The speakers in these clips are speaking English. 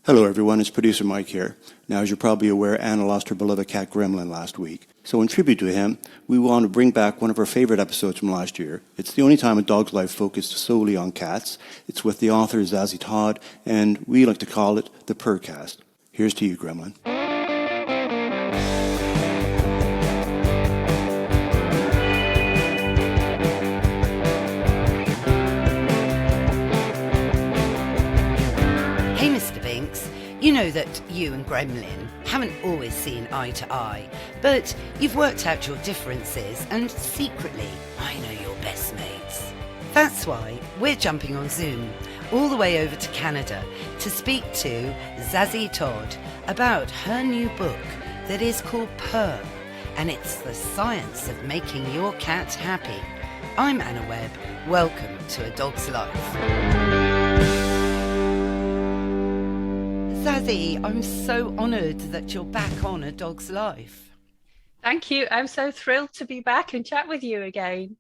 Hello everyone, it's producer Mike here. Now, as you're probably aware, Anna lost her beloved cat Gremlin last week. So in tribute to him, we want to bring back one of our favorite episodes from last year. It's the only time a dog's life focused solely on cats. It's with the author Zazie Todd, and we like to call it the Purr cast. Here's to you, Gremlin. You know that you and Gremlin haven't always seen eye to eye, but you've worked out your differences and secretly, I know you're best mates. That's why we're jumping on Zoom all the way over to Canada to speak to Zazie Todd about her new book that is called Purr, and it's the science of making your cat happy. I'm Anna Webb. Welcome to A Dog's Life. Zazie, I'm so honoured that you're back on A Dog's Life. Thank you. I'm so thrilled to be back and chat with you again.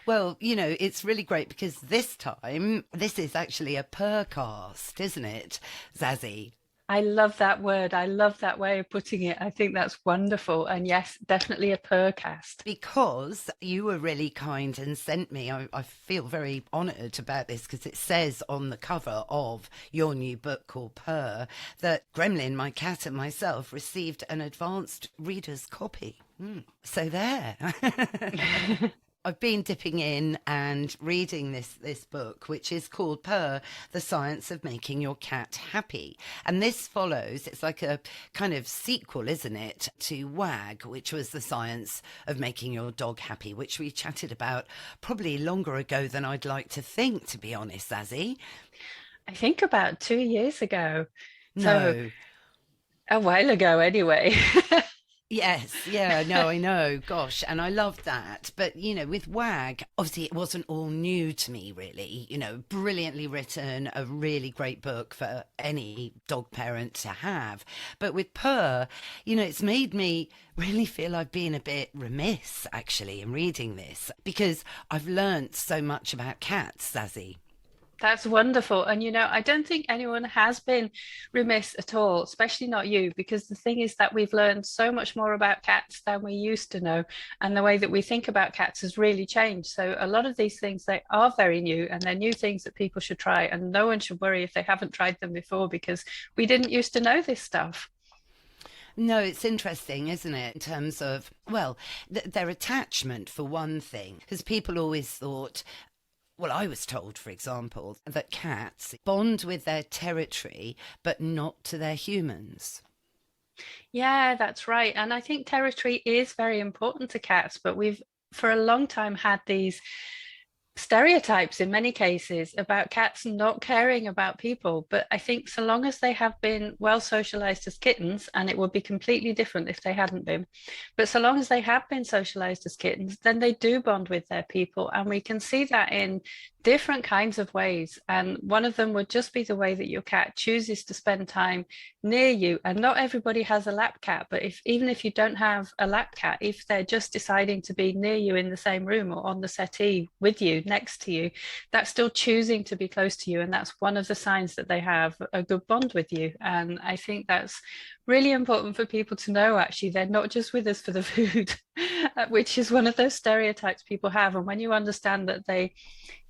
Well, you know, it's really great because this time, this is actually a Purr cast, isn't it, Zazie? I love that word. I love that way of putting it. I think that's wonderful. And yes, definitely a Purr cast. Because you were really kind and sent me, I feel very honoured about this because it says on the cover of your new book called Purr that Gremlin, my cat, and myself received an advanced reader's copy. So there. I've been dipping in and reading this book, which is called Purr, The Science of Making Your Cat Happy. And this follows, it's like a kind of sequel, isn't it, to Wag, which was The Science of Making Your Dog Happy, which we chatted about probably longer ago than I'd like to think, to be honest, Zazie. I think about 2 years ago. No. So, a while ago anyway. Yes, yeah, no, I know, gosh, and I loved that. But, you know, with Wag, obviously it wasn't all new to me, really. You know, brilliantly written, a really great book for any dog parent to have. But with Purr, you know, it's made me really feel I've been a bit remiss, actually, in reading this, because I've learnt so much about cats, Zazie. That's wonderful. And, you know, I don't think anyone has been remiss at all, especially not you, because the thing is that we've learned so much more about cats than we used to know. And the way that we think about cats has really changed. So a lot of these things, they are very new and they're new things that people should try. And no one should worry if they haven't tried them before, because we didn't used to know this stuff. No, it's interesting, isn't it, in terms of, well, their attachment, for one thing, because people always thought, well, I was told, for example, that cats bond with their territory, but not to their humans. Yeah, that's right. And I think territory is very important to cats, but we've for a long time had these stereotypes in many cases about cats not caring about people. But I think so long as they have been well socialized as kittens, and it would be completely different if they hadn't been, but so long as they have been socialized as kittens, then they do bond with their people. And we can see that in different kinds of ways. And one of them would just be the way that your cat chooses to spend time near you. And not everybody has a lap cat, but even if you don't have a lap cat, if they're just deciding to be near you in the same room or on the settee with you, next to you, that's still choosing to be close to you. And that's one of the signs that they have a good bond with you. And I think that's really important for people to know. Actually, they're not just with us for the food, which is one of those stereotypes people have. And when you understand that they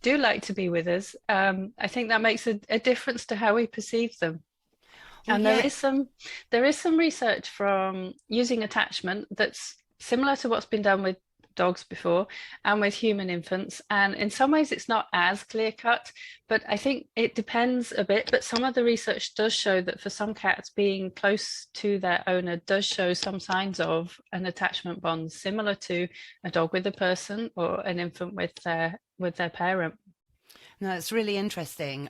do like to be with us, I think that makes a difference to how we perceive them. Well, And yeah. there is some research from using attachment that's similar to what's been done with dogs before and with human infants. And in some ways it's not as clear cut, but I think it depends a bit. But some of the research does show that for some cats, being close to their owner does show some signs of an attachment bond similar to a dog with a person or an infant with their parent. No, it's really interesting.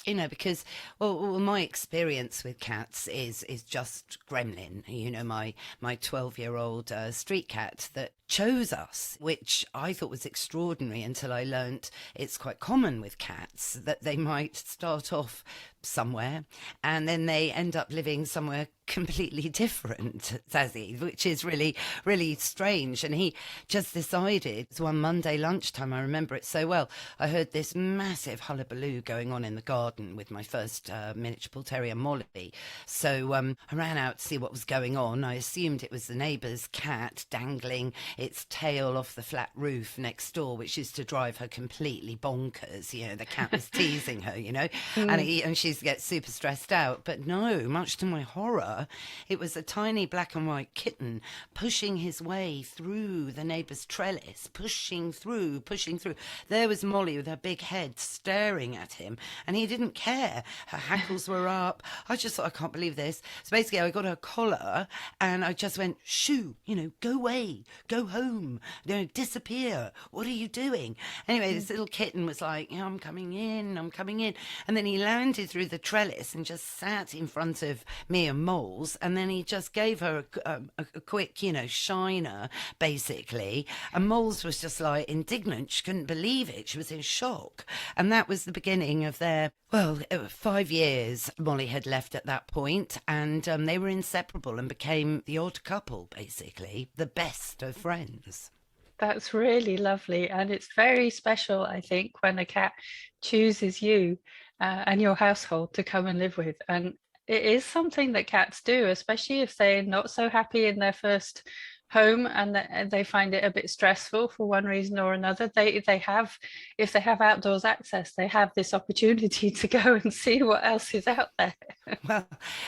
You know, because well, my experience with cats is just Gremlin. You know, my 12-year-old street cat that chose us, which I thought was extraordinary until I learnt it's quite common with cats that they might start off somewhere and then they end up living somewhere completely different, Zazie, which is really, really strange. And he just decided, it's one Monday lunchtime, I remember it so well, I heard this massive hullabaloo going on in the garden garden with my first miniature bull terrier, Molly. So I ran out to see what was going on. I assumed it was the neighbour's cat dangling its tail off the flat roof next door, which is to drive her completely bonkers. You know, the cat was teasing her, you know, and she gets super stressed out. But no, much to my horror, it was a tiny black and white kitten pushing his way through the neighbour's trellis, pushing through. There was Molly with her big head staring at him, and he didn't care. Her hackles were up. I just thought, I can't believe this. So basically, I got her collar, and I just went, shoo, you know, go away, go home, you know, disappear. What are you doing? Anyway, this little kitten was like, yeah, I'm coming in. And then he landed through the trellis and just sat in front of me and Moles, and then he just gave her a quick, you know, shiner, basically. And Moles was just like indignant. She couldn't believe it. She was in shock. And that was the beginning of their, 5 years. Molly had left at that point, and they were inseparable and became the odd couple, basically, the best of friends. That's really lovely. And it's very special, I think, when a cat chooses you and your household to come and live with. And it is something that cats do, especially if they're not so happy in their first home and they find it a bit stressful for one reason or another. They have, if they have outdoors access, they have this opportunity to go and see what else is out there.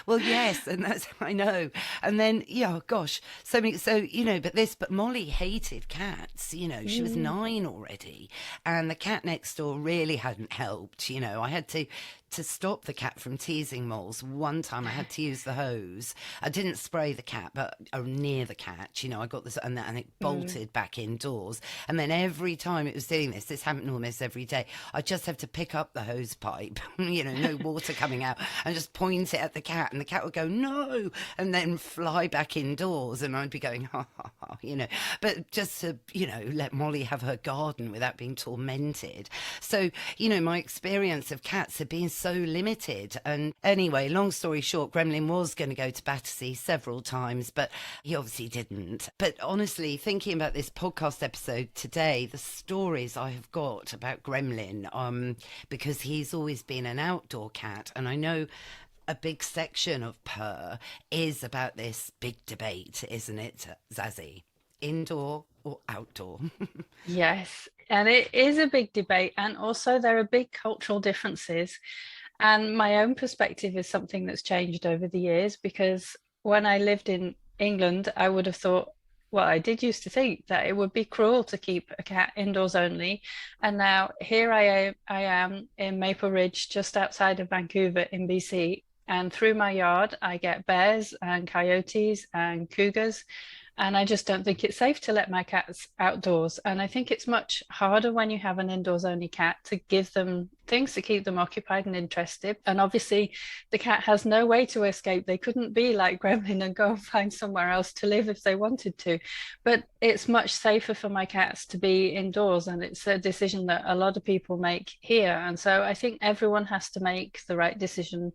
Well, yes, and that's, I know. And then, yeah, gosh, so you know, but Molly hated cats. You know, she was 9 already, and the cat next door really hadn't helped. You know, I had to stop the cat from teasing Moles. One time I had to use the hose. I didn't spray the cat, but near the cat, you know, I got this, and it bolted back indoors. And then every time it was doing this happened almost every day, I just have to pick up the hose pipe, you know, no water coming out, and just point it at the cat, and the cat would go, no, and then fly back indoors, and I'd be going, ha, ha, ha, you know, but just to, you know, let Molly have her garden without being tormented. So, you know, my experience of cats had been so limited. And anyway, long story short, Gremlin was going to go to Battersea several times, but he obviously didn't. But honestly, thinking about this podcast episode today, the stories I have got about Gremlin, because he's always been an outdoor cat, and I know a big section of Purr is about this big debate, isn't it, Zazie? Indoor or outdoor? Yes, and it is a big debate, and also there are big cultural differences. And my own perspective is something that's changed over the years, because when I lived in England, I would have thought, well, I did used to think that it would be cruel to keep a cat indoors only. And now here I am in Maple Ridge, just outside of Vancouver in BC. And through my yard, I get bears and coyotes and cougars. And I just don't think it's safe to let my cats outdoors. And I think it's much harder when you have an indoors only cat to give them things to keep them occupied and interested. And obviously the cat has no way to escape. They couldn't be like Gremlin and go and find somewhere else to live if they wanted to. But it's much safer for my cats to be indoors. And it's a decision that a lot of people make here. And so I think everyone has to make the right decision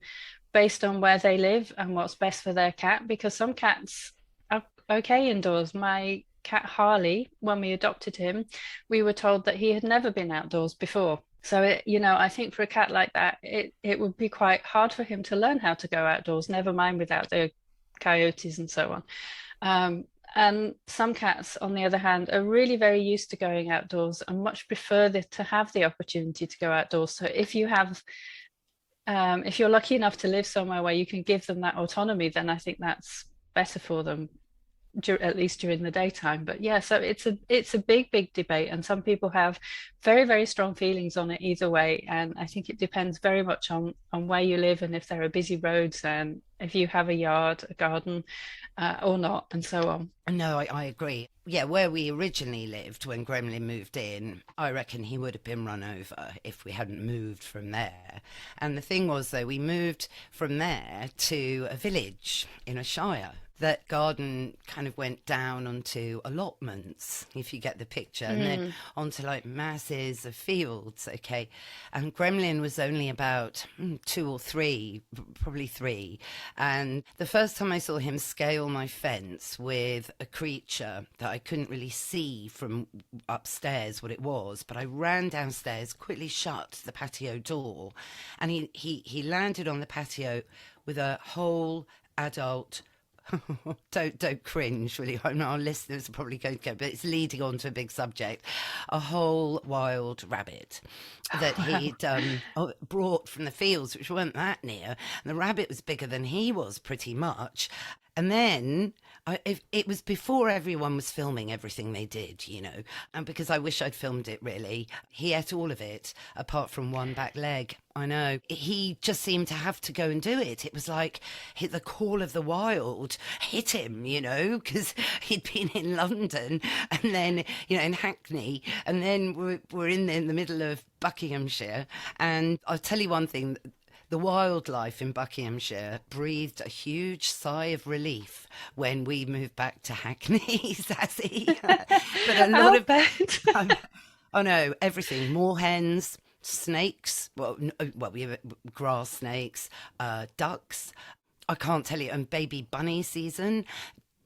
based on where they live and what's best for their cat, because some cats are okay indoors. My cat Harley, when we adopted him, we were told that he had never been outdoors before. So, you know, I think for a cat like that, it would be quite hard for him to learn how to go outdoors, never mind without the coyotes and so on. And some cats, on the other hand, are really very used to going outdoors and much prefer to have the opportunity to go outdoors. So if you have if you're lucky enough to live somewhere where you can give them that autonomy, then I think that's better for them, at least during the daytime. But yeah, so it's a big debate, and some people have very, very strong feelings on it either way. And I think it depends very much on where you live, and if there are busy roads, and if you have a yard, a garden, or not, and so on. No, I agree. Yeah, where we originally lived when Gremlin moved in, I reckon he would have been run over if we hadn't moved from there. And the thing was, though, we moved from there to a village in a shire. that garden kind of went down onto allotments, if you get the picture, and then onto like masses of fields, okay? And Gremlin was only about 2 or 3, probably 3. And the first time I saw him scale my fence with a creature that I couldn't really see from upstairs what it was, but I ran downstairs, quickly shut the patio door, and he landed on the patio with a whole adult don't cringe, will you? I know our listeners are probably going to go, but it's leading on to a big subject. A whole wild rabbit that he'd brought from the fields, which weren't that near. And the rabbit was bigger than he was, pretty much. And then it was before everyone was filming everything they did, you know, and because I wish I'd filmed it, really. He ate all of it, apart from one back leg. I know. He just seemed to have to go and do it. It was like the call of the wild hit him, you know, because he'd been in London and then, you know, in Hackney, and then we're in the middle of Buckinghamshire. And I'll tell you one thing. The wildlife in Buckinghamshire breathed a huge sigh of relief when we moved back to Hackney, Zazie. But a lot of oh no, everything. Moorhens, snakes. Well, we have grass snakes, ducks. I can't tell you. And baby bunny season.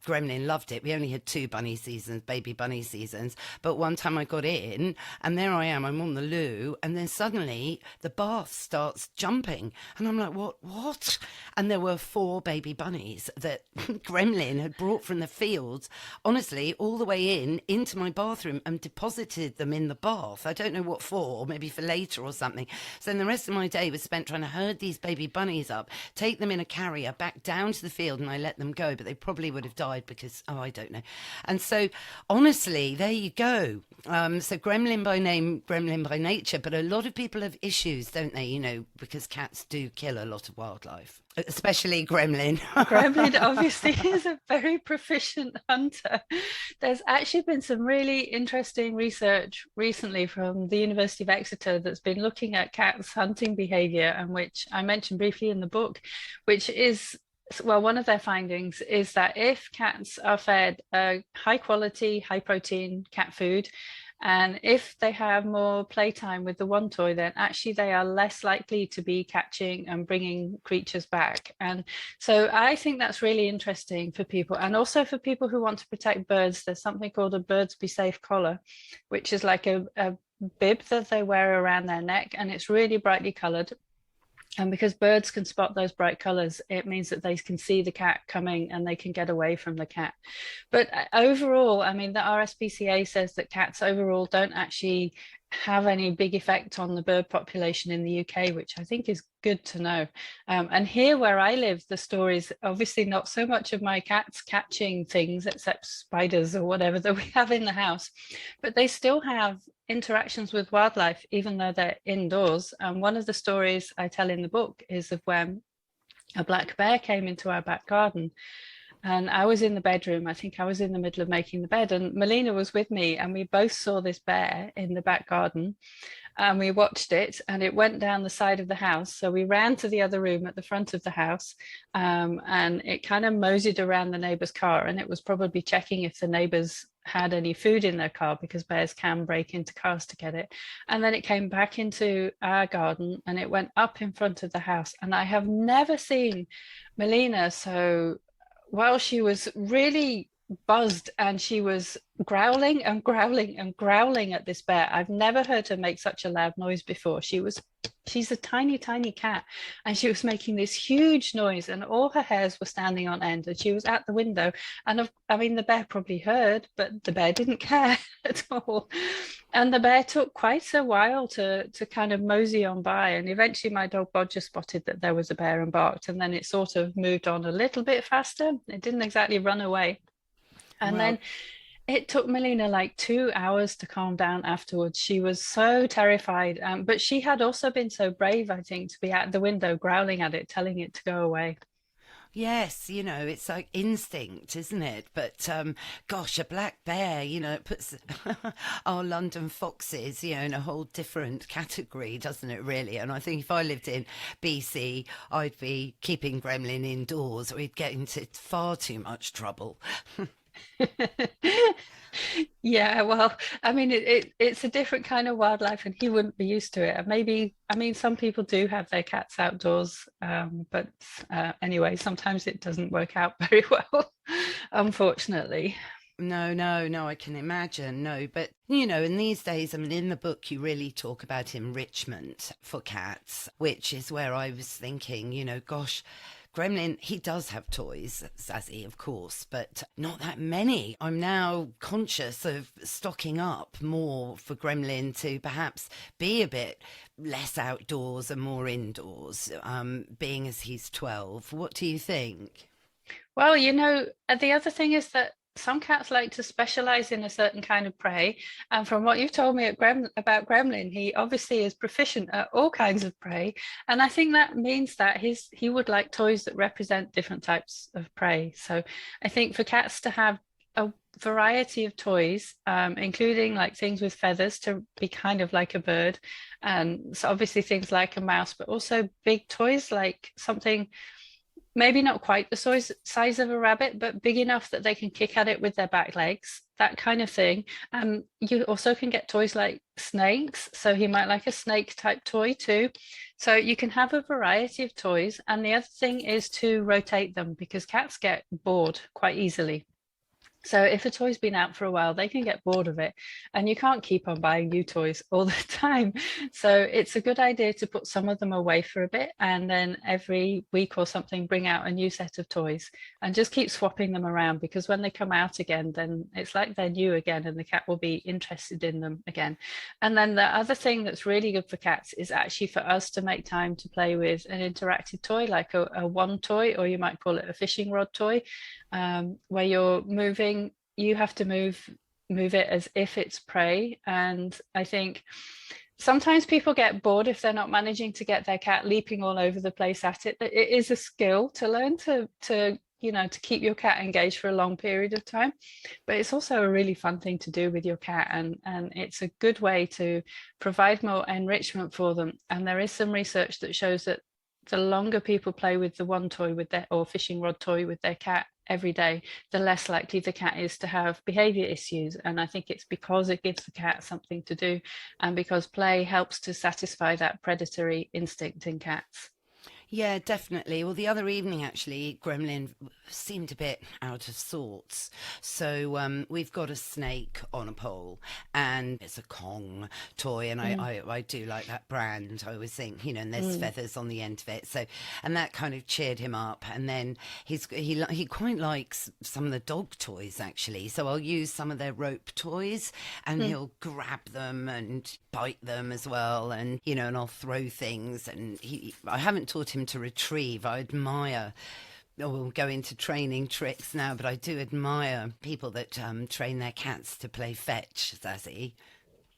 Gremlin loved it. We only had 2 bunny seasons, baby bunny seasons. But one time I got in and there I am, I'm on the loo, and then suddenly the bath starts jumping. And I'm like, what? And there were 4 baby bunnies that Gremlin had brought from the fields, honestly, all the way into my bathroom and deposited them in the bath. I don't know what for, maybe for later or something. So then the rest of my day was spent trying to herd these baby bunnies up, take them in a carrier back down to the field, and I let them go, but they probably would have died because, I don't know. And so, honestly, there you go. So Gremlin by name, Gremlin by nature, but a lot of people have issues, don't they, you know, because cats do kill a lot of wildlife, especially Gremlin. Gremlin obviously is a very proficient hunter. There's actually been some really interesting research recently from the University of Exeter that's been looking at cats' hunting behaviour, and which I mentioned briefly in the book, which is, well, one of their findings is that if cats are fed high quality, high protein cat food, and if they have more playtime with the one toy, then actually they are less likely to be catching and bringing creatures back. And so I think that's really interesting for people. And also for people who want to protect birds, there's something called a Birds Be Safe collar, which is like a bib that they wear around their neck, and it's really brightly coloured. And because birds can spot those bright colours, it means that they can see the cat coming and they can get away from the cat. But overall, I mean, the RSPCA says that cats overall don't actually have any big effect on the bird population in the UK, which I think is good to know. And here where I live, the story's obviously not so much of my cats catching things except spiders or whatever that we have in the house, but they still have interactions with wildlife even though they're indoors. And one of the stories I tell in the book is of when a black bear came into our back garden. And I was in the bedroom. I think I was in the middle of making the bed, and Melina was with me, and we both saw this bear in the back garden, and we watched it, and it went down the side of the house. So we ran to the other room at the front of the house, and it kind of moseyed around the neighbor's car, and it was probably checking if the neighbors had any food in their car, because bears can break into cars to get it. And then it came back into our garden, and it went up in front of the house. And I have never seen Melina so, well, she was really buzzed, and she was growling and growling and growling at this bear. I've never heard her make such a loud noise before. She's a tiny cat, and she was making this huge noise, and all her hairs were standing on end, and she was at the window. And I mean, the bear probably heard, but the bear didn't care at all. And the bear took quite a while to kind of mosey on by, and eventually my dog Bodger spotted that there was a bear and barked, and then it sort of moved on a little bit faster. It didn't exactly run away. And then it took Melina like 2 hours to calm down afterwards. She was so terrified, but she had also been so brave, I think, to be at the window growling at it, telling it to go away. Yes, it's like instinct, isn't it? But gosh, a black bear, it puts our London foxes, in a whole different category, doesn't it, really? And I think if I lived in BC, I'd be keeping Gremlin indoors or he'd get into far too much trouble. Yeah, well, I mean, it's a different kind of wildlife, and he wouldn't be used to it. And maybe, I mean, some people do have their cats outdoors, but anyway, sometimes it doesn't work out very well, unfortunately. No, no, no, I can imagine. No, but in these days, I mean, in the book, you really talk about enrichment for cats, which is where I was thinking, gosh, Gremlin, he does have toys, Zazie, of course, but not that many. I'm now conscious of stocking up more for Gremlin to perhaps be a bit less outdoors and more indoors, being as he's 12. What do you think? Well, the other thing is that some cats like to specialize in a certain kind of prey. And from what you've told me about Gremlin, he obviously is proficient at all kinds of prey. And I think that means that he would like toys that represent different types of prey. So I think for cats to have a variety of toys, including like things with feathers to be kind of like a bird, and so obviously things like a mouse, but also big toys like something maybe not quite the size of a rabbit, but big enough that they can kick at it with their back legs, that kind of thing. You also can get toys like snakes. So he might like a snake type toy too. So you can have a variety of toys. And the other thing is to rotate them, because cats get bored quite easily. So if a toy's been out for a while, they can get bored of it, and you can't keep on buying new toys all the time. So it's a good idea to put some of them away for a bit, and then every week or something, bring out a new set of toys and just keep swapping them around, because when they come out again, then it's like they're new again and the cat will be interested in them again. And then the other thing that's really good for cats is actually for us to make time to play with an interactive toy, like a wand toy, or you might call it a fishing rod toy, where you have to move it as if it's prey. And I think sometimes people get bored if they're not managing to get their cat leaping all over the place at it. It is a skill to learn to keep your cat engaged for a long period of time, but it's also a really fun thing to do with your cat, and it's a good way to provide more enrichment for them. And there is some research that shows that the longer people play with the one toy or fishing rod toy with their cat every day, the less likely the cat is to have behaviour issues. And I think it's because it gives the cat something to do, and because play helps to satisfy that predatory instinct in cats. Yeah, definitely. Well, the other evening, actually, Gremlin seemed a bit out of sorts. So we've got a snake on a pole, and it's a Kong toy, and I do like that brand. I always think, and there's feathers on the end of it. So, and that kind of cheered him up. And then he quite likes some of the dog toys, actually. So I'll use some of their rope toys, and he'll grab them and bite them as well. And and I'll throw things. And I haven't taught him to retrieve. I admire, we'll go into training tricks now, but I do admire people that train their cats to play fetch, Zazie.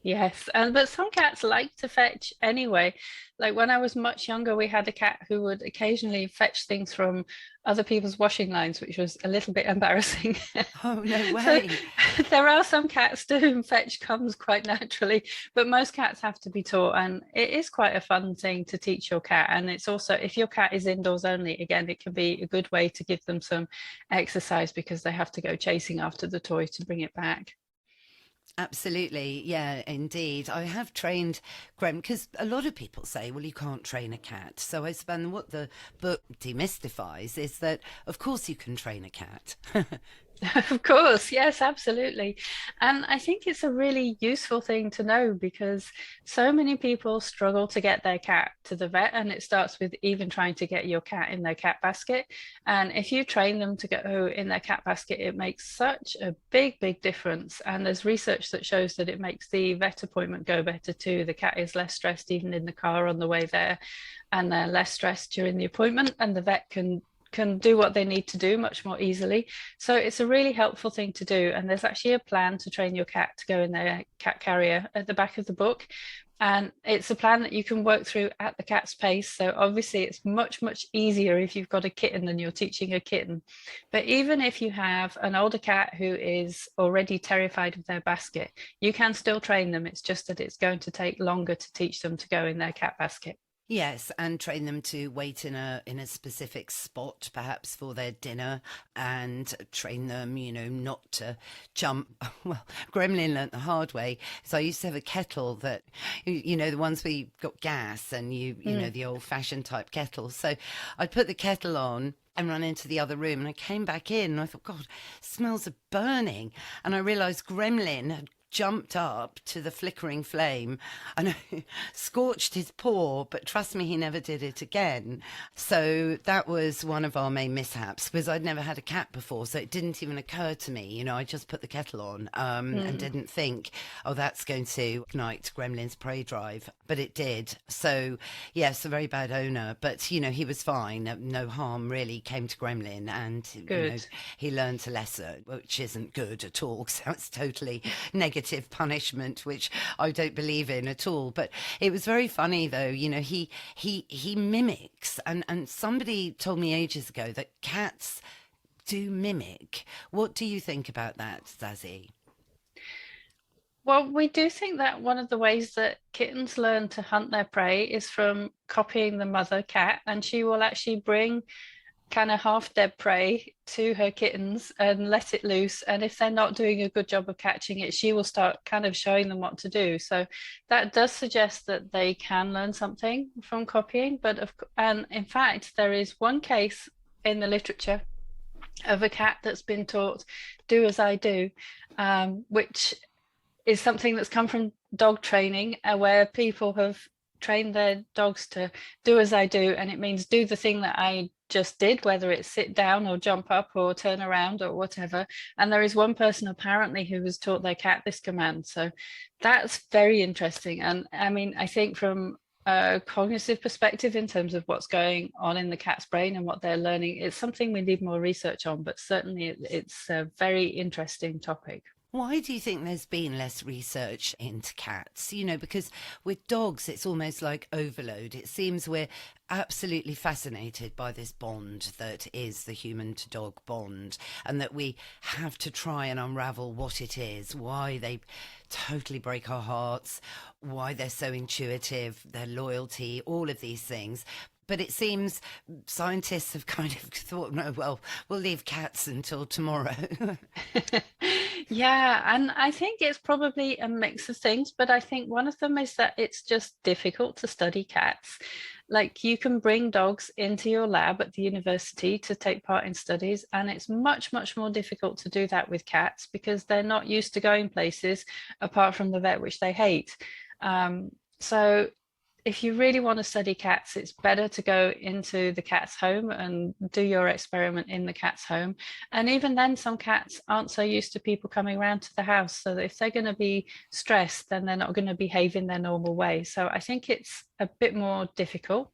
Yes, but some cats like to fetch anyway. Like when I was much younger, we had a cat who would occasionally fetch things from other people's washing lines, which was a little bit embarrassing. Oh, no So way. there are some cats to whom fetch comes quite naturally, but most cats have to be taught, and it is quite a fun thing to teach your cat. And it's also, if your cat is indoors only, again, it can be a good way to give them some exercise, because they have to go chasing after the toy to bring it back. Absolutely. Yeah, indeed. I have trained Graham, because a lot of people say, well, you can't train a cat. So I suppose what the book demystifies is that, of course, you can train a cat. Of course, yes, absolutely. And I think it's a really useful thing to know, because so many people struggle to get their cat to the vet, and it starts with even trying to get your cat in their cat basket. And if you train them to go in their cat basket, it makes such a big, big difference. And there's research that shows that it makes the vet appointment go better too. The cat is less stressed even in the car on the way there, and they're less stressed during the appointment, and the vet can do what they need to do much more easily. So it's a really helpful thing to do. And there's actually a plan to train your cat to go in their cat carrier at the back of the book. And it's a plan that you can work through at the cat's pace. So obviously it's much, much easier if you've got a kitten and you're teaching a kitten. But even if you have an older cat who is already terrified of their basket, you can still train them. It's just that it's going to take longer to teach them to go in their cat basket. Yes, and train them to wait in a specific spot, perhaps for their dinner, and train them, not to jump. Well, Gremlin learnt the hard way. So I used to have a kettle that, the ones where you've got gas and you know, the old-fashioned type kettle. So I'd put the kettle on and run into the other room, and I came back in and I thought, God, smells of burning. And I realised Gremlin had jumped up to the flickering flame and scorched his paw, but trust me, he never did it again. So that was one of our main mishaps, because I'd never had a cat before, so it didn't even occur to me. I just put the kettle on and didn't think, oh, that's going to ignite Gremlin's prey drive, but it did. So yes, a very bad owner, but he was fine. No harm really came to Gremlin, and Good. he learned a lesson, which isn't good at all. So it's totally negative punishment, which I don't believe in at all. But it was very funny though. He mimics, and somebody told me ages ago that cats do mimic. What do you think about that, Zazie? Well, we do think that one of the ways that kittens learn to hunt their prey is from copying the mother cat, and she will actually bring kind of half dead prey to her kittens and let it loose. And if they're not doing a good job of catching it, she will start kind of showing them what to do. So that does suggest that they can learn something from copying. And in fact, there is one case in the literature of a cat that's been taught do as I do, which is something that's come from dog training, where people have trained their dogs to do as I do, and it means do the thing that I just did, whether it's sit down or jump up or turn around or whatever. And there is one person apparently who has taught their cat this command. So that's very interesting. And I mean, I think from a cognitive perspective, in terms of what's going on in the cat's brain and what they're learning, it's something we need more research on, but certainly it's a very interesting topic. Why do you think there's been less research into cats? Because with dogs, it's almost like overload. It seems we're absolutely fascinated by this bond that is the human to dog bond, and that we have to try and unravel what it is, why they totally break our hearts, why they're so intuitive, their loyalty, all of these things. But it seems scientists have kind of thought, no, well, we'll leave cats until tomorrow. Yeah, and I think it's probably a mix of things, but I think one of them is that it's just difficult to study cats. Like, you can bring dogs into your lab at the university to take part in studies, and it's much, much more difficult to do that with cats because they're not used to going places apart from the vet, which they hate. So if you really want to study cats, it's better to go into the cat's home and do your experiment in the cat's home. And even then, some cats aren't so used to people coming around to the house. So that if they're going to be stressed, then they're not going to behave in their normal way. So I think it's a bit more difficult.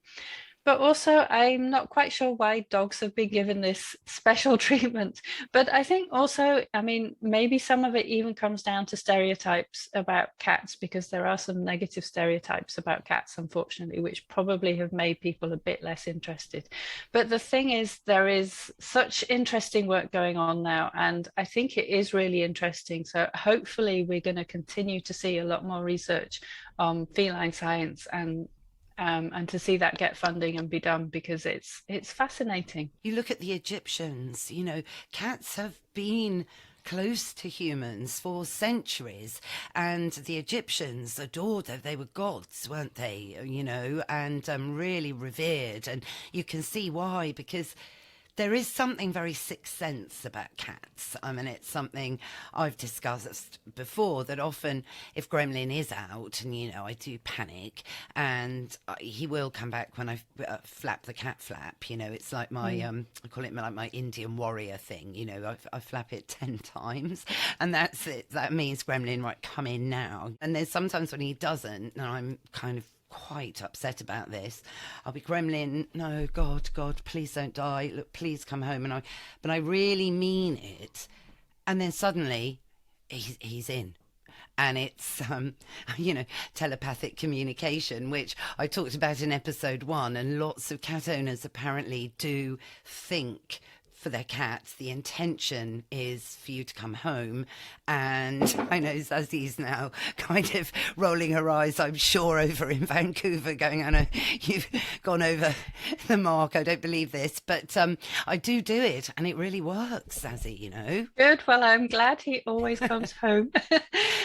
But also, I'm not quite sure why dogs have been given this special treatment. But I think also, I mean, maybe some of it even comes down to stereotypes about cats, because there are some negative stereotypes about cats, unfortunately, which probably have made people a bit less interested. But the thing is, there is such interesting work going on now, and I think it is really interesting. So hopefully we're going to continue to see a lot more research on feline science, and to see that get funding and be done, because it's fascinating. You look at the Egyptians, cats have been close to humans for centuries, and the Egyptians adored them. They were gods, weren't they? And really revered, and you can see why, because there is something very sixth sense about cats. I mean, it's something I've discussed before, that often if Gremlin is out, and, I do panic, and he will come back when I flap the cat flap. It's like my, I call it like my Indian warrior thing. I flap it 10 times, and that's it. That means Gremlin, right, come in now. And there's sometimes when he doesn't, and I'm kind of quite upset about this. I'll be, Gremlin, no, God, please don't die. Look, please come home. But I really mean it. And then suddenly he's in. and it's telepathic communication, which I talked about in episode 1, and lots of cat owners apparently do think for their cats the intention is for you to come home. And I know Zazie's now kind of rolling her eyes, I'm sure, over in Vancouver, going, I know you've gone over the mark, I don't believe this, but I do it, and it really works, Zazie. Good. Well, I'm glad he always comes home.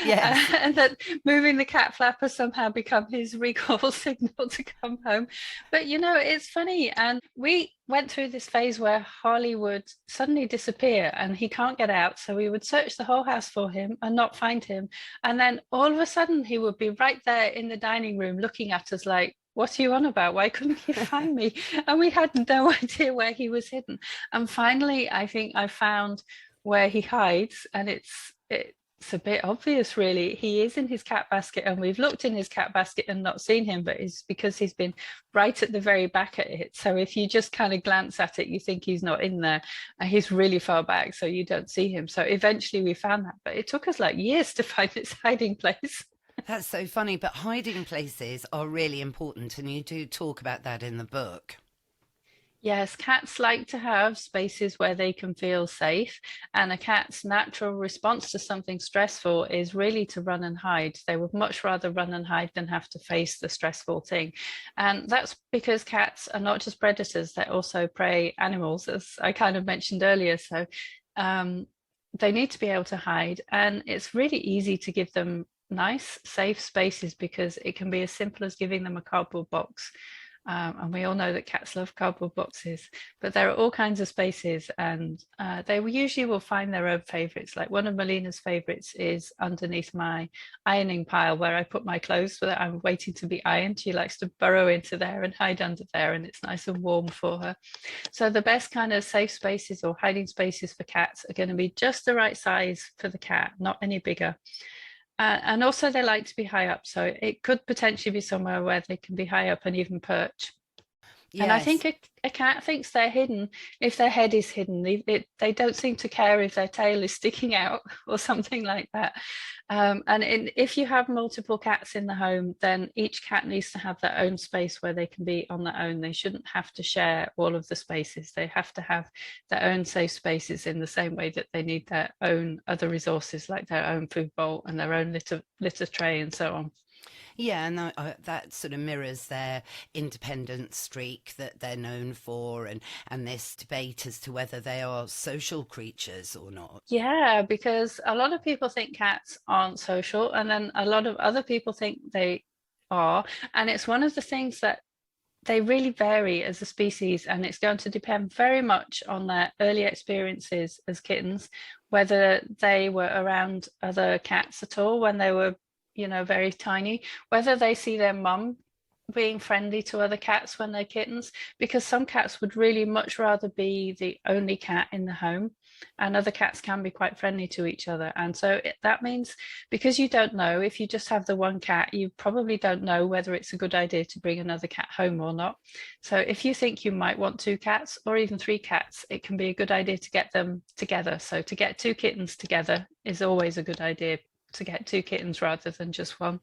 Yes. And that moving the cat flap has somehow become his recall signal to come home. But it's funny. And we went through this phase where Harley would suddenly disappear and he can't get out. So we would search the whole house for him and not find him. And then all of a sudden he would be right there in the dining room looking at us like, what are you on about? Why couldn't you find me? And we had no idea where he was hidden. And finally, I think I found where he hides, and it's a bit obvious, really. He is in his cat basket, and we've looked in his cat basket and not seen him, but it's because he's been right at the very back of it. So if you just kind of glance at it, you think he's not in there, and he's really far back, so you don't see him. So eventually we found that, but it took us like years to find its hiding place. That's so funny, but hiding places are really important, and you do talk about that in the book. Yes, cats like to have spaces where they can feel safe, and a cat's natural response to something stressful is really to run and hide. They would much rather run and hide than have to face the stressful thing. And that's because cats are not just predators, they're also prey animals, as I kind of mentioned earlier. So they need to be able to hide, and it's really easy to give them nice, safe spaces because it can be as simple as giving them a cardboard box. And we all know that cats love cardboard boxes, but there are all kinds of spaces, and they usually will find their own favorites. Like one of Melina's favorites is underneath my ironing pile where I put my clothes that I'm waiting to be ironed. She likes to burrow into there and hide under there, and it's nice and warm for her. So the best kind of safe spaces or hiding spaces for cats are going to be just the right size for the cat, not any bigger. And also they like to be high up, so it could potentially be somewhere where they can be high up and even perch. Yes. And I think a cat thinks they're hidden if their head is hidden. They don't seem to care if their tail is sticking out or something like that. If you have multiple cats in the home, then each cat needs to have their own space where they can be on their own. They shouldn't have to share all of the spaces. They have to have their own safe spaces in the same way that they need their own other resources, like their own food bowl and their own litter tray and so on. Yeah, and that sort of mirrors their independent streak that they're known for, and this debate as to whether they are social creatures or not. Yeah, because a lot of people think cats aren't social, and then a lot of other people think they are. And it's one of the things that they really vary as a species, and it's going to depend very much on their early experiences as kittens, whether they were around other cats at all when they were very tiny, whether they see their mum being friendly to other cats when they're kittens, because some cats would really much rather be the only cat in the home, and other cats can be quite friendly to each other. And so that means, because you don't know, if you just have the one cat, you probably don't know whether it's a good idea to bring another cat home or not. So if you think you might want 2 cats or even 3 cats, it can be a good idea to get them together. So to get 2 kittens together is always a good idea, to get 2 kittens rather than just 1.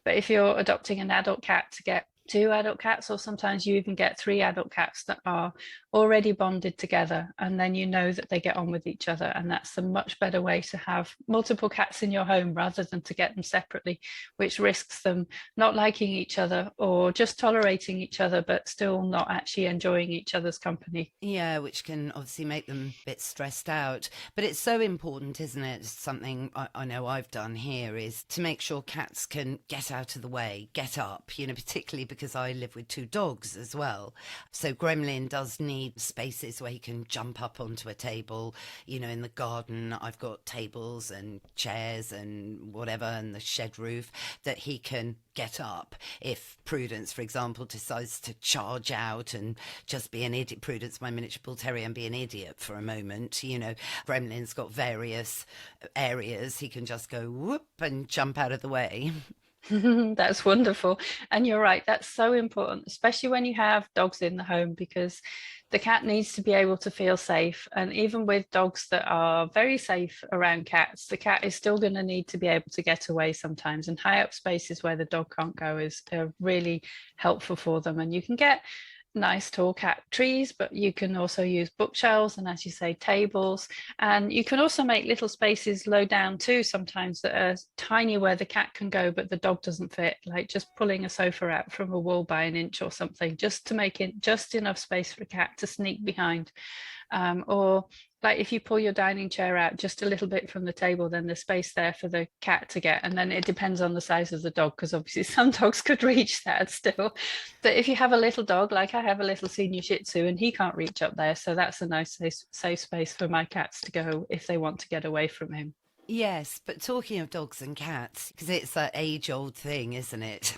But if you're adopting an adult cat, to get 2 adult cats, or sometimes you even get 3 adult cats that are already bonded together, and then you know that they get on with each other. And that's a much better way to have multiple cats in your home rather than to get them separately, which risks them not liking each other or just tolerating each other but still not actually enjoying each other's company. Yeah, which can obviously make them a bit stressed out. But it's so important, isn't it? Something I know I've done here is to make sure cats can get out of the way, get up, particularly because I live with 2 dogs as well. So Gremlin does need spaces where he can jump up onto a table. In the garden, I've got tables and chairs and whatever, and the shed roof that he can get up. If Prudence, for example, decides to charge out and just be an idiot, Prudence, my miniature bull terrier, and be an idiot for a moment, Gremlin's got various areas he can just go whoop and jump out of the way. That's wonderful. And you're right, that's so important, especially when you have dogs in the home, because the cat needs to be able to feel safe. And even with dogs that are very safe around cats, the cat is still going to need to be able to get away sometimes. And high up spaces where the dog can't go is really helpful for them. And you can get nice tall cat trees, but you can also use bookshelves and, as you say, tables. And you can also make little spaces low down too, sometimes that are tiny where the cat can go, but the dog doesn't fit, like just pulling a sofa out from a wall by an inch or something, just to make it just enough space for a cat to sneak behind. Or like if you pull your dining chair out just a little bit from the table, then there's space there for the cat to get. And then it depends on the size of the dog, because obviously some dogs could reach that still. But if you have a little dog, like I have a little senior Shih Tzu, and he can't reach up there, so that's a nice safe space for my cats to go if they want to get away from him. Yes, but talking of dogs and cats, because it's that age-old thing, isn't it?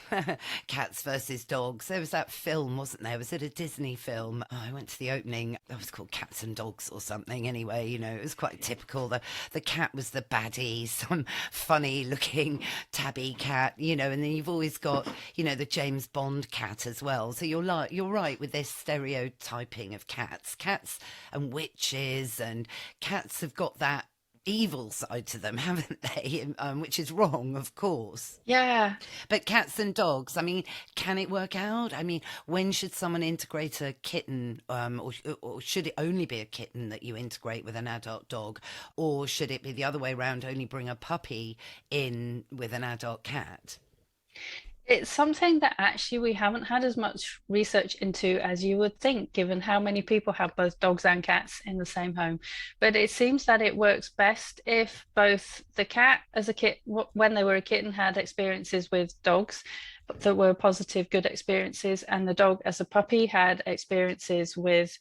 Cats versus dogs. There was that film, wasn't there? Was it a Disney film? Oh, I went to the opening. It was called Cats and Dogs or something. Anyway, you know, it was quite typical. The cat was the baddie, some funny-looking tabby cat, you know, and then you've always got, you know, the James Bond cat as well. So you're right with this stereotyping of cats. Cats and witches, and cats have got that evil side to them, haven't they? Which is wrong, of course. Yeah. But cats and dogs, I mean, can it work out? I mean, when should someone integrate a kitten, or should it only be a kitten that you integrate with an adult dog? Or should it be the other way around, only bring a puppy in with an adult cat? It's something that actually we haven't had as much research into as you would think, given how many people have both dogs and cats in the same home. But it seems that it works best if both the cat as a kit, when they were a kitten, had experiences with dogs that were positive, good experiences, and the dog as a puppy had experiences with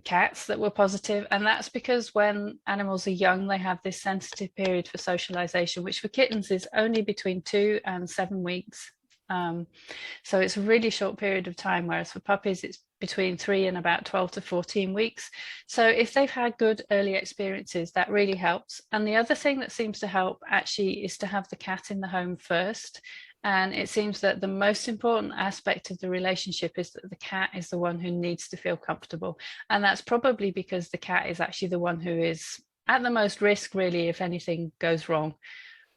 cats that were positive. And that's because when animals are young, they have this sensitive period for socialization, which for kittens is only between 2 and 7 weeks. So it's a really short period of time, whereas for puppies, it's between 3 and about 12 to 14 weeks. So if they've had good early experiences, that really helps. And the other thing that seems to help actually is to have the cat in the home first. And it seems that the most important aspect of the relationship is that the cat is the one who needs to feel comfortable. And that's probably because the cat is actually the one who is at the most risk, really, if anything goes wrong.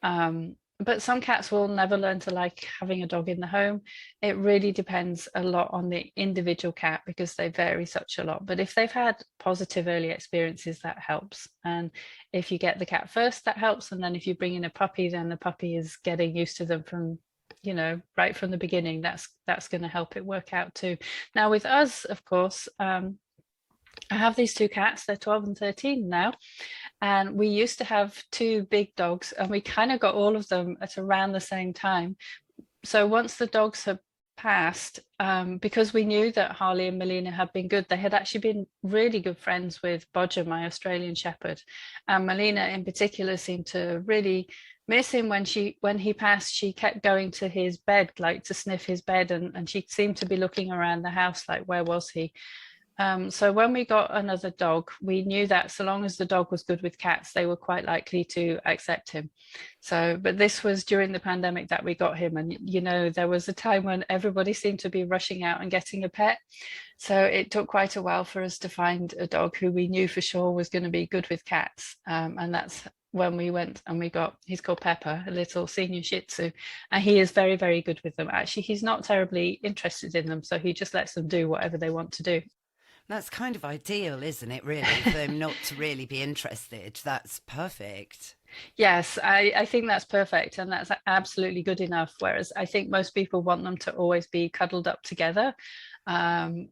But some cats will never learn to like having a dog in the home. It really depends a lot on the individual cat, because they vary such a lot. But if they've had positive early experiences, that helps. And if you get the cat first, that helps. And then if you bring in a puppy, then the puppy is getting used to them from, you know, right from the beginning. That's going to help it work out too. Now with us, of course, I have these two cats. They're 12 and 13 now. And we used to have two big dogs, and we kind of got all of them at around the same time. So once the dogs had passed, because we knew that Harley and Melina had been good, they had actually been really good friends with Bodger, my Australian Shepherd. And Melina in particular seemed to really miss him. When he passed, she kept going to his bed, like to sniff his bed, and she seemed to be looking around the house like, where was he? So when we got another dog, we knew that so long as the dog was good with cats, they were quite likely to accept him. So, but this was during the pandemic that we got him. And, you know, there was a time when everybody seemed to be rushing out and getting a pet. So it took quite a while for us to find a dog who we knew for sure was going to be good with cats. And that's when we went and we got, he's called Pepper, a little senior Shih Tzu, and he is very, very good with them. Actually, he's not terribly interested in them, so he just lets them do whatever they want to do. That's kind of ideal, isn't it, really, for them not to really be interested? That's perfect. Yes, I think that's perfect, and that's absolutely good enough. Whereas I think most people want them to always be cuddled up together. And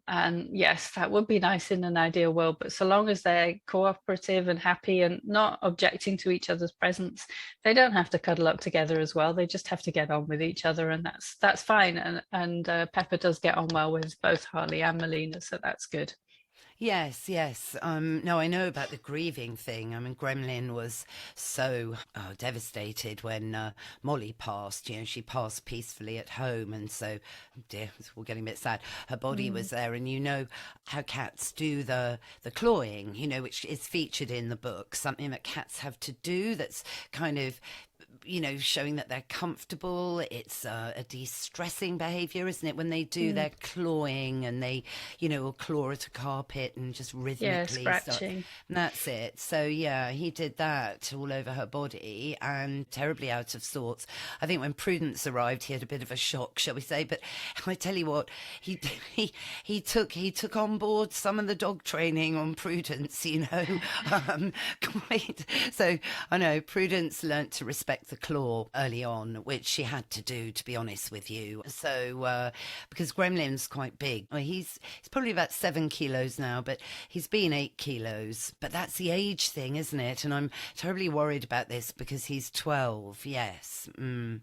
yes, that would be nice in an ideal world, but so long as they're cooperative and happy and not objecting to each other's presence, they don't have to cuddle up together as well. They just have to get on with each other, and that's fine. And Pepper does get on well with both Harley and Melina, so that's good. Yes, yes. No, I know about the grieving thing. I mean, Gremlin was so devastated when Molly passed. You know, she passed peacefully at home, and so, oh dear, it's all getting a bit sad. Her body was there, and you know how cats do the clawing. You know, which is featured in the book. Something that cats have to do. That's kind of showing that they're comfortable. It's a de-stressing behaviour, isn't it? When they do their clawing and they, will claw at a carpet and just rhythmically start. Scratching. And that's it. So, yeah, he did that all over her body and terribly out of sorts. I think when Prudence arrived, he had a bit of a shock, shall we say. But I tell you what, he took on board some of the dog training on Prudence, quite. So, I know Prudence learnt to respect the claw early on, which she had to do, to be honest with you. So, because Gremlin's quite big. Well, he's probably about 7 kilos now, but he's been 8 kilos. But that's the age thing, isn't it? And I'm terribly worried about this because he's 12, yes. And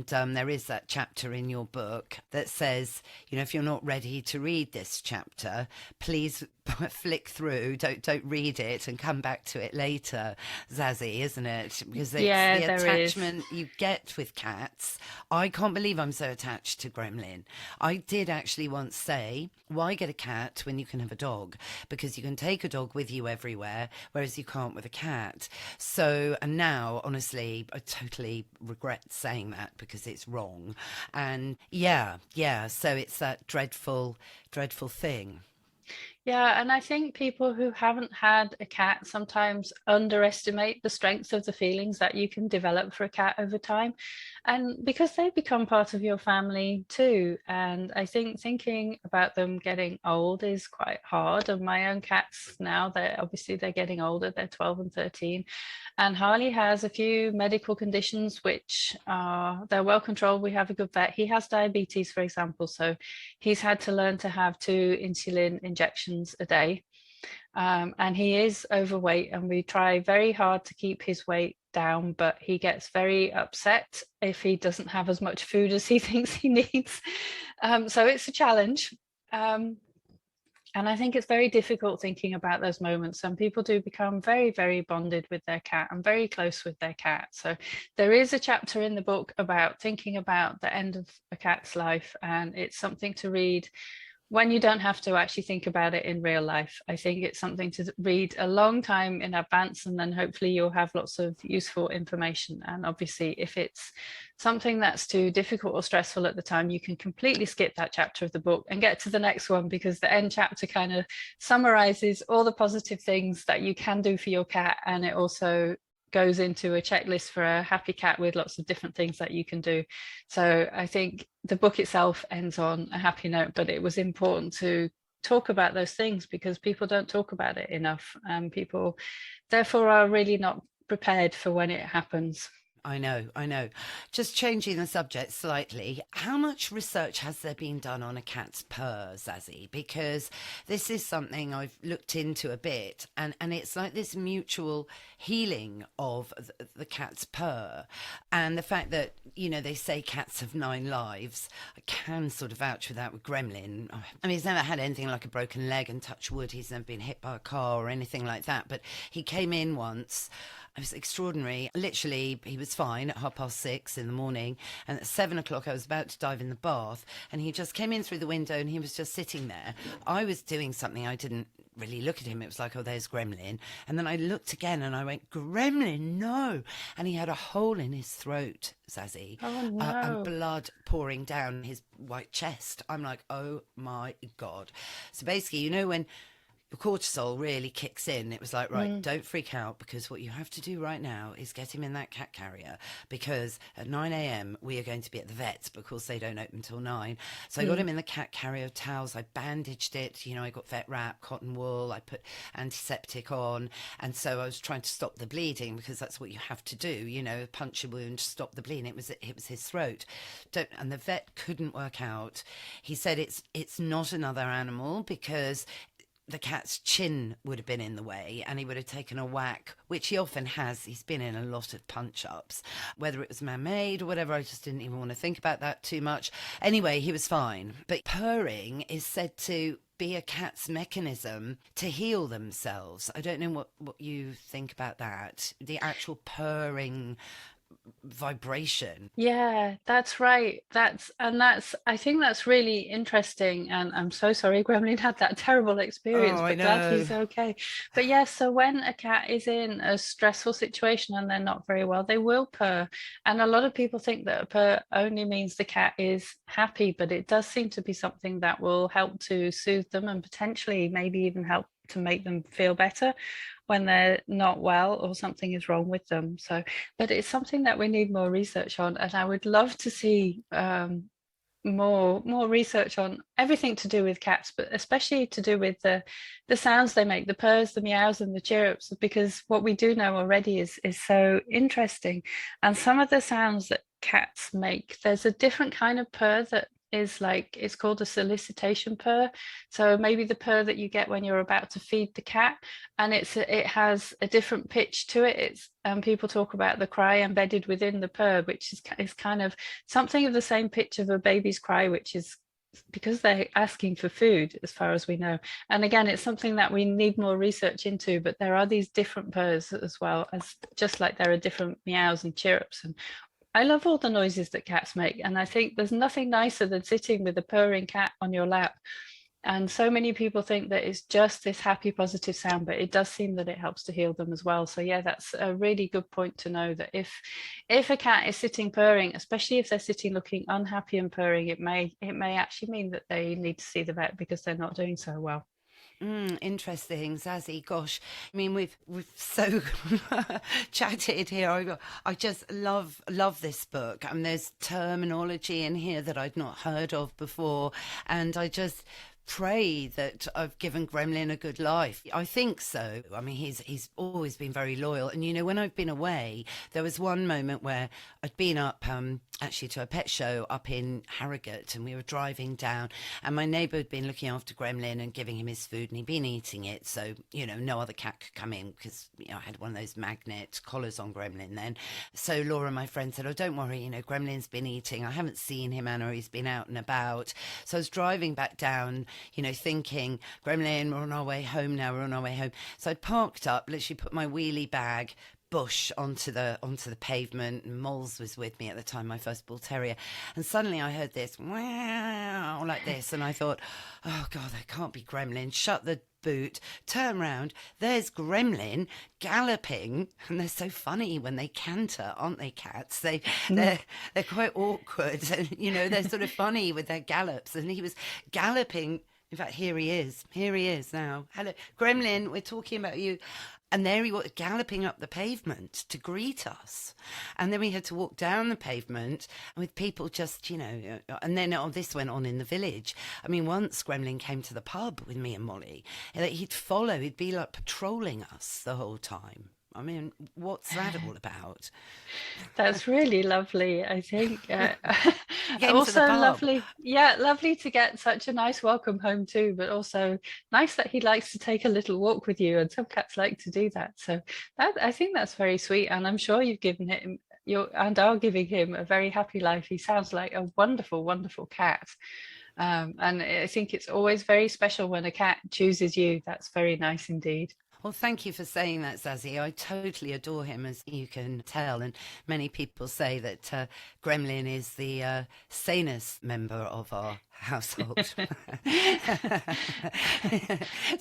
there is that chapter in your book that says, if you're not ready to read this chapter, please flick through, don't read it and come back to it later, Zazie, isn't it? Because it's the attachment you get with cats. I can't believe I'm so attached to Gremlin. I did actually once say, why get a cat when you can have a dog? Because you can take a dog with you everywhere, whereas you can't with a cat. So, and now, honestly, I totally regret saying that because it's wrong. And yeah, so it's that dreadful thing. Yeah, and I think people who haven't had a cat sometimes underestimate the strength of the feelings that you can develop for a cat over time. And because they become part of your family too. And I think thinking about them getting old is quite hard. And my own cats now, they're getting older, they're 12 and 13. And Harley has a few medical conditions which they're well controlled. We have a good vet. He has diabetes, for example. So he's had to learn to have 2 insulin injections a day. And he is overweight, and we try very hard to keep his weight down, but he gets very upset if he doesn't have as much food as he thinks he needs. So it's a challenge. And I think it's very difficult thinking about those moments. Some people do become very, very bonded with their cat and very close with their cat. So there is a chapter in the book about thinking about the end of a cat's life, and it's something to read when you don't have to actually think about it in real life. I think it's something to read a long time in advance, and then hopefully you'll have lots of useful information. And obviously, if it's something that's too difficult or stressful at the time, you can completely skip that chapter of the book and get to the next one, because the end chapter kind of summarizes all the positive things that you can do for your cat. And it also goes into a checklist for a happy cat with lots of different things that you can do. So I think the book itself ends on a happy note, but it was important to talk about those things because people don't talk about it enough, and people therefore are really not prepared for when it happens. I know. Just changing the subject slightly, how much research has there been done on a cat's purr, Zazie? Because this is something I've looked into a bit, and it's like this mutual healing of the cat's purr. And the fact that, they say cats have 9 lives, I can sort of vouch for that with Gremlin. I mean, he's never had anything like a broken leg, and touch wood, he's never been hit by a car or anything like that. But he came in once. It was extraordinary. Literally, he was fine at 6:30 in the morning, and at 7 o'clock I was about to dive in the bath, and he just came in through the window and he was just sitting there. I was doing something, I didn't really look at him. It was like, oh, there's Gremlin. And then I looked again and I went, Gremlin, no. And he had a hole in his throat, Zazie. Oh, no. And blood pouring down his white chest. I'm like, oh my God. So basically, when the cortisol really kicks in, it was like, right, don't freak out, because what you have to do right now is get him in that cat carrier, because at 9 a.m. we are going to be at the vets, because they don't open till 9. So I got him in the cat carrier, towels, I bandaged it, I got vet wrap, cotton wool, I put antiseptic on, and so I was trying to stop the bleeding, because that's what you have to do, punch a wound, stop the bleeding. It was his throat. And the vet couldn't work out. He said it's not another animal, because the cat's chin would have been in the way and he would have taken a whack, which he often has. He's been in a lot of punch-ups, whether it was man-made or whatever. I just didn't even want to think about that too much. Anyway, he was fine. But purring is said to be a cat's mechanism to heal themselves. I don't know what you think about that. The actual purring vibration. Yeah, that's right. I think that's really interesting. And I'm so sorry Gremlin had that terrible experience, Oh, I but glad know. he's okay. But yes, so when a cat is in a stressful situation and they're not very well, they will purr. And a lot of people think that a purr only means the cat is happy, but it does seem to be something that will help to soothe them and potentially maybe even help to make them feel better when they're not well or something is wrong with them. So, but it's something that we need more research on, and I would love to see more research on everything to do with cats, but especially to do with the sounds they make, the purrs, the meows, and the chirrups, because what we do know already is so interesting. And some of the sounds that cats make, there's a different kind of purr that is like, it's called a solicitation purr. So maybe the purr that you get when you're about to feed the cat, and it has a different pitch to it. It's people talk about the cry embedded within the purr, which is kind of something of the same pitch of a baby's cry, which is because they're asking for food, as far as we know. And again, it's something that we need more research into, but there are these different purrs as well, as just like there are different meows and chirrups. And I love all the noises that cats make, and I think there's nothing nicer than sitting with a purring cat on your lap. And so many people think that it's just this happy, positive sound, but it does seem that it helps to heal them as well. So yeah, that's a really good point to know, that if a cat is sitting purring, especially if they're sitting looking unhappy and purring, it may actually mean that they need to see the vet because they're not doing so well. Interesting, Zazie. Gosh, I mean, we've so chatted here. I just love this book. And there's terminology in here that I'd not heard of before, and I just pray that I've given Gremlin a good life. I think so. I mean, he's always been very loyal. And, you know, when I've been away, there was one moment where I'd been up actually to a pet show up in Harrogate, and we were driving down, and my neighbour had been looking after Gremlin and giving him his food, and he'd been eating it. So, you know, no other cat could come in because, you know, I had one of those magnet collars on Gremlin then. So Laura, my friend, said, oh, don't worry, you know, Gremlin's been eating. I haven't seen him, Anna. He's been out and about. So I was driving back down, you know, thinking, Gremlin, we're on our way home now, we're on our way home. So I'd parked up, literally put my wheelie bag bush onto the pavement, and Moles was with me at the time, my first bull terrier, and suddenly I heard this wow like this, and I thought, oh God, that can't be Gremlin. Shut the boot, turn round, there's Gremlin galloping, and they're so funny when they canter, aren't they, cats? They're quite awkward, and you know, they're sort of funny with their gallops, and he was galloping. In fact, here he is now. Hello, Gremlin, we're talking about you. And there he was, galloping up the pavement to greet us. And then we had to walk down the pavement with people just, you know, and then this went on in the village. I mean, once Gremlin came to the pub with me and Molly, and he'd be like patrolling us the whole time. I mean, what's that all about? That's really lovely, I think. Also lovely. Yeah, lovely to get such a nice welcome home too, but also nice that he likes to take a little walk with you, and some cats like to do that. So I think that's very sweet, and I'm sure you've given him and are giving him a very happy life. He sounds like a wonderful, wonderful cat. And I think it's always very special when a cat chooses you. That's very nice indeed. Well, thank you for saying that, Zazie. I totally adore him, as you can tell. And many people say that Gremlin is the sanest member of our household.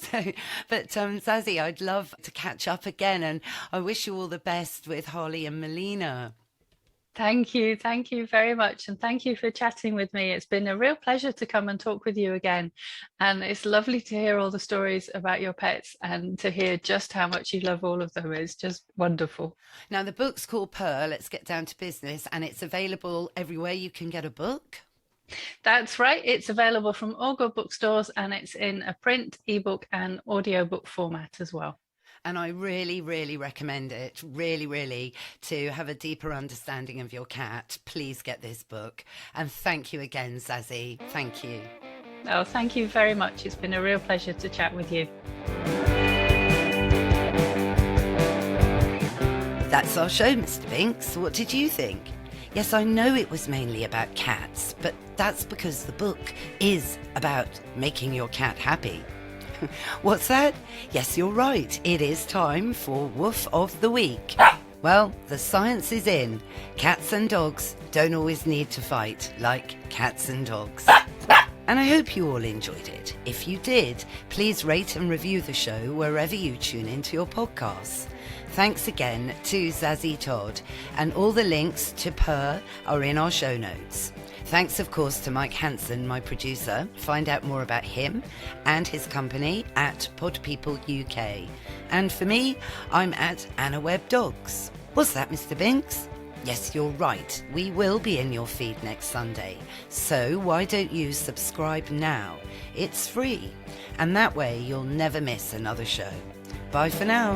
Zazie, I'd love to catch up again, and I wish you all the best with Holly and Melina. Thank you very much, and thank you for chatting with me. It's been a real pleasure to come and talk with you again, and it's lovely to hear all the stories about your pets and to hear just how much you love all of them. It's just wonderful. Now, the book's called Purr, Let's Get Down to Business, and it's available everywhere you can get a book. That's right, it's available from all good bookstores, and it's in a print, ebook and audiobook format as well. And I really, really recommend it, really, to have a deeper understanding of your cat. Please get this book. And thank you again, Zazie. Thank you. Oh, thank you very much. It's been a real pleasure to chat with you. That's our show, Mr. Binks. What did you think? Yes, I know it was mainly about cats, but that's because the book is about making your cat happy. What's that? Yes, you're right. It is time for Woof of the Week. Well, the science is in. Cats and dogs don't always need to fight like cats and dogs. And I hope you all enjoyed it. If you did, please rate and review the show wherever you tune into your podcasts. Thanks again to Zazie Todd, and all the links to Purr are in our show notes. Thanks, of course, to Mike Hanson, my producer. Find out more about him and his company at Pod People UK. And for me, I'm at Anna Webb Dogs. Was that Mr. Binks? Yes, you're right. We will be in your feed next Sunday. So why don't you subscribe now? It's free. And that way you'll never miss another show. Bye for now.